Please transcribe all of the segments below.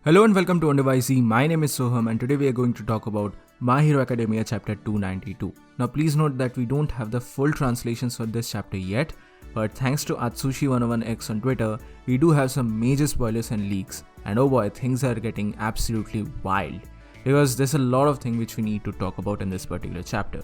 Hello and welcome to Under YZ. My name is Soham and today we are going to talk about My Hero Academia chapter 292. Now please note that we don't have the full translations for this chapter yet, but thanks to Atsushi101X on Twitter, we do have some major spoilers and leaks, and oh boy, things are getting absolutely wild because there's a lot of things which we need to talk about in this particular chapter.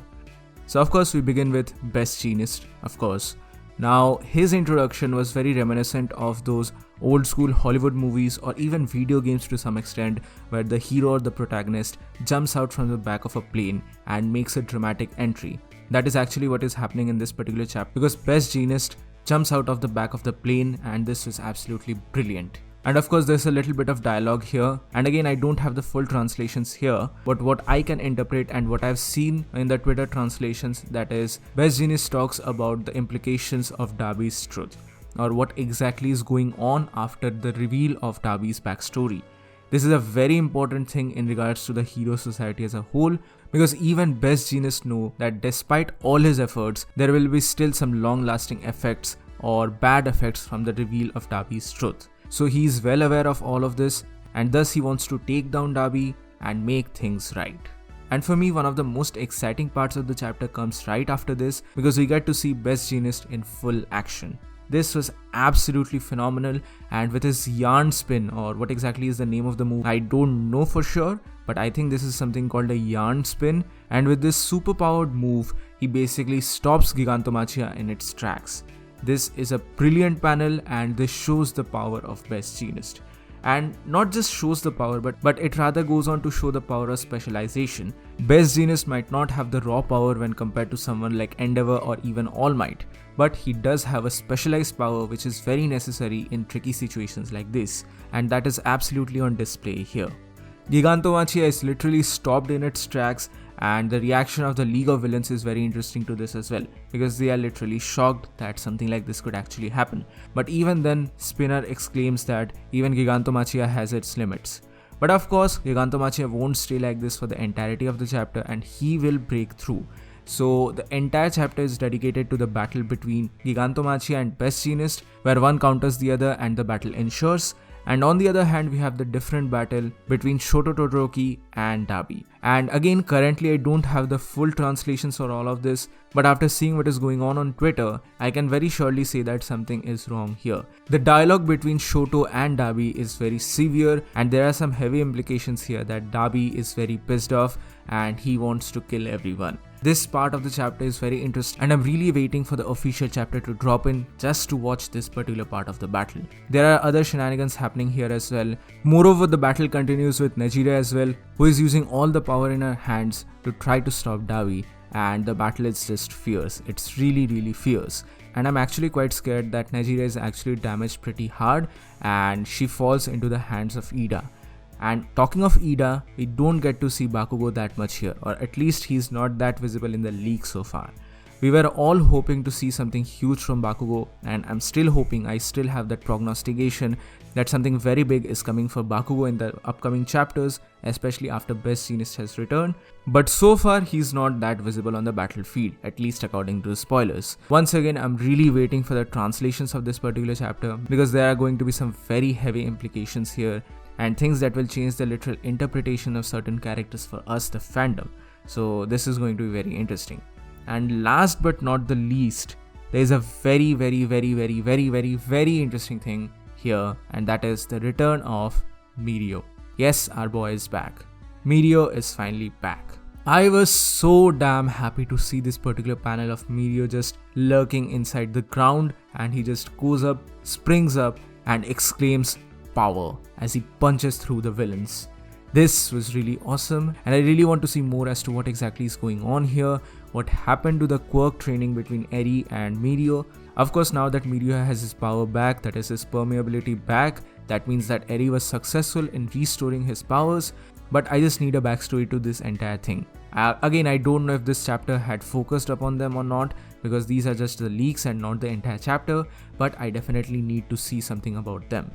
So of course we begin with Best Jeanist, of course. Now, his introduction was very reminiscent of those old school Hollywood movies or even video games to some extent, where the hero or the protagonist jumps out from the back of a plane and makes a dramatic entry. That is actually what is happening in this particular chapter because Best Jeanist jumps out of the back of the plane, and this is absolutely brilliant. And of course there's a little bit of dialogue here, and again I don't have the full translations here, but what I can interpret and what I've seen in the Twitter translations, that is Best Jeanist talks about the implications of Darby's truth, or what exactly is going on after the reveal of Darby's backstory. This is a very important thing in regards to the hero society as a whole, because even Best Jeanist know that despite all his efforts, there will be still some long-lasting effects or bad effects from the reveal of Darby's truth. So he's well aware of all of this, and thus he wants to take down Darby and make things right. And for me, one of the most exciting parts of the chapter comes right after this, because we get to see Best Jeanist in full action. This was absolutely phenomenal, and with his yarn spin, or what exactly is the name of the move, I don't know for sure, but I think this is something called a yarn spin, and with this superpowered move, he basically stops Gigantomachia in its tracks. This is a brilliant panel, and this shows the power of Best Jeanist. And not just shows the power, but it rather goes on to show the power of specialization. Best Jeanist might not have the raw power when compared to someone like Endeavor or even All Might, but he does have a specialized power which is very necessary in tricky situations like this, and that is absolutely on display here. Gigantomachia is literally stopped in its tracks, and the reaction of the League of Villains is very interesting to this as well, because they are literally shocked that something like this could actually happen. But even then, Spinner exclaims that even Gigantomachia has its limits. But of course, Gigantomachia won't stay like this for the entirety of the chapter, and he will break through. So the entire chapter is dedicated to the battle between Gigantomachia and Best Jeanist, where one counters the other and the battle ensures. And on the other hand, we have the different battle between Shoto Todoroki and Darby. And again, currently I don't have the full translations for all of this, but after seeing what is going on Twitter, I can very surely say that something is wrong here. The dialogue between Shoto and Darby is very severe, and there are some heavy implications here that Darby is very pissed off and he wants to kill everyone. This part of the chapter is very interesting, and I'm really waiting for the official chapter to drop in just to watch this particular part of the battle. There are other shenanigans happening here as well. Moreover, the battle continues with Nejire as well, who is using all the power in her hands to try to stop Darby, and the battle is just fierce. It's really fierce, and I'm actually quite scared that Nejire is actually damaged pretty hard and she falls into the hands of Ida. And talking of Ida, we don't get to see Bakugo that much here, or at least he's not that visible in the leak so far. We were all hoping to see something huge from Bakugo, and I'm still hoping, I still have that prognostication that something very big is coming for Bakugo in the upcoming chapters, especially after Best Jeanist has returned. But so far, he's not that visible on the battlefield, at least according to the spoilers. Once again, I'm really waiting for the translations of this particular chapter, because there are going to be some very heavy implications here, and things that will change the literal interpretation of certain characters for us, the fandom. So this is going to be very interesting. And last but not the least, there is a very interesting thing here, and that is the return of Mirio. Yes, our boy is back. Mirio is finally back. I was so damn happy to see this particular panel of Mirio just lurking inside the ground, and he just goes up, springs up, and exclaims power as he punches through the villains. This was really awesome, and I really want to see more as to what exactly is going on here, what happened to the quirk training between Eri and Mirio. Of course, now that Mirio has his power back, that is his permeability back, that means that Eri was successful in restoring his powers, but I just need a backstory to this entire thing. Again, I don't know if this chapter had focused upon them or not, because these are just the leaks and not the entire chapter, but I definitely need to see something about them.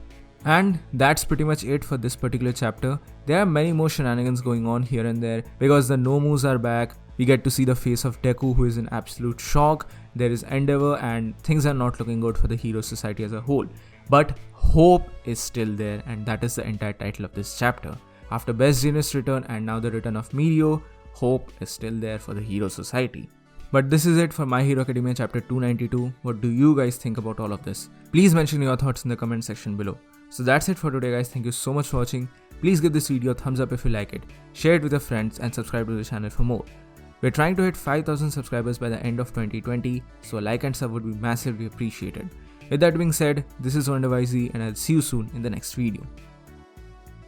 And that's pretty much it for this particular chapter. There are many more shenanigans going on here and there, because the Nomus are back. We get to see the face of Deku, who is in absolute shock. There is Endeavor, and things are not looking good for the Hero Society as a whole. But hope is still there, and that is the entire title of this chapter. After Best Genius return and now the return of Mirio, hope is still there for the Hero Society. But this is it for My Hero Academia chapter 292. What do you guys think about all of this? Please mention your thoughts in the comment section below. So that's it for today, guys. Thank you so much for watching. Please give this video a thumbs up if you like it, share it with your friends, and subscribe to the channel for more. We're trying to hit 5,000 subscribers by the end of 2020, so a like and sub would be massively appreciated. With that being said, this is Wonder YZ, and I'll see you soon in the next video.